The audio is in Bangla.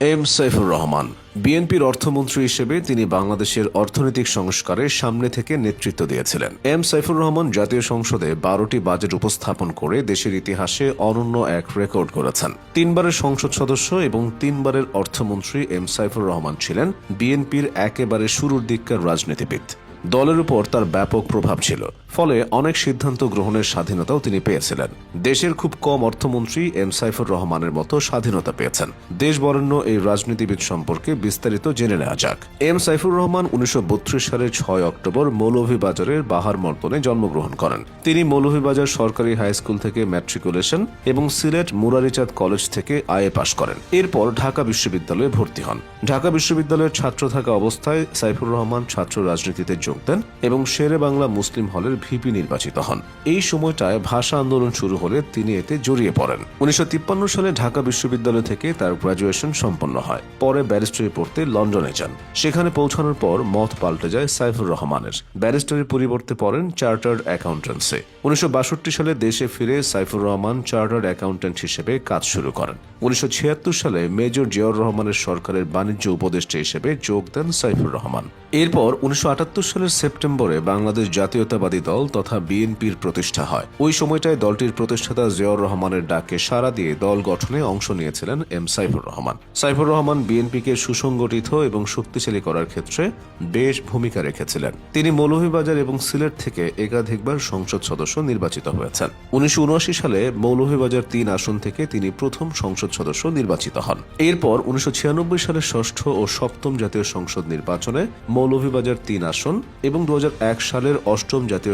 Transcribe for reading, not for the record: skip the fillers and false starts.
এম সাইফুর রহমান বিএনপির অর্থমন্ত্রী হিসেবে তিনি বাংলাদেশের অর্থনৈতিক সংস্কারে সামনে থেকে নেতৃত্ব দিয়েছিলেন। এম সাইফুর রহমান জাতীয় সংসদে 12টি বাজেট উপস্থাপন করে দেশের ইতিহাসে অনন্য এক রেকর্ড করেছেন। 3 বারের সংসদ সদস্য এবং 3 বারের অর্থমন্ত্রী এম সাইফুর রহমান ছিলেন বিএনপির একেবারে শুরুর দিককার রাজনীতিবিদ। দলের উপর তার ব্যাপক প্রভাব ছিল, ফলে অনেক সিদ্ধান্ত গ্রহণের স্বাধীনতাও তিনি পেয়েছিলেন। দেশের খুব কম অর্থমন্ত্রী এম সাইফুর রহমানের মতো স্বাধীনতা পেয়েছেন। দেশ বরেণ্য এই রাজনীতিবিদ সম্পর্কে বিস্তারিত জেনে নেওয়া যাক। এম সাইফুর রহমান 1932 সালের 6 অক্টোবর মৌলভীবাজারের বাহার মর্তনে জন্মগ্রহণ করেন। তিনি মৌলভীবাজার সরকারি হাই স্কুল থেকে ম্যাট্রিকুলেশন এবং সিলেট মুরারিচাঁদ কলেজ থেকে আইএ পাশ করেন। এরপর ঢাকা বিশ্ববিদ্যালয়ে ভর্তি হন। ঢাকা বিশ্ববিদ্যালয়ের ছাত্র থাকা অবস্থায় সাইফুর রহমান ছাত্র রাজনীতিতে যোগ দেন এবং শেরে বাংলা মুসলিম হলের ভিপি নির্বাচিত হন। এই সময়টায় ভাষা আন্দোলন শুরু হলে তিনি এতে জড়িয়ে পড়েন। 1953 সালে ঢাকা বিশ্ববিদ্যালয় থেকে তার গ্র্যাজুয়েশন সম্পন্ন হয়। পরে ব্যারিস্টারি পড়তে লন্ডনে যান। সেখানে পৌঁছানোর পর মত পাল্টে যায় সাইফুর রহমানের। ব্যারিস্টারির পরিবর্তে পড়েন চার্টার্ড অ্যাকাউন্টেন্সি। 1962 সালে দেশে ফিরে সাইফুর রহমান চার্টার্ড অ্যাকাউন্টেন্ট হিসেবে কাজ শুরু করেন। 1976 সালে মেজর জিয়াউর রহমানের সরকারের বাণিজ্য উপদেষ্টা হিসেবে যোগ দেন সাইফুর রহমান। এরপর 1978 সালের সেপ্টেম্বরে বাংলাদেশ জাতীয়তাবাদী দল তথা বিএনপির প্রতিষ্ঠা হয়। ওই সময়টায় দলটির প্রতিষ্ঠাতা জিয়াউর রহমানের ডাকে সাড়া দিয়ে দল গঠনে অংশ নিয়েছিলেন এম সাইফুর রহমান। সাইফুর রহমান বিএনপিকে সুসংগঠিত এবং শক্তিশালী করার ক্ষেত্রে বেশ ভূমিকা রেখেছিলেন। তিনি মৌলভীবাজার এবং সিলেট থেকে একাধিকবার সংসদ সদস্য নির্বাচিত হয়েছেন। 1979 সালে মৌলভীবাজার 3 আসন থেকে তিনি প্রথম সংসদ সদস্য নির্বাচিত হন। এরপর 1996 সালের 6ষ্ঠ ও 7ম জাতীয় সংসদ নির্বাচনে মৌলভীবাজার 3 আসন এবং 2001 সালের 8ম জাতীয়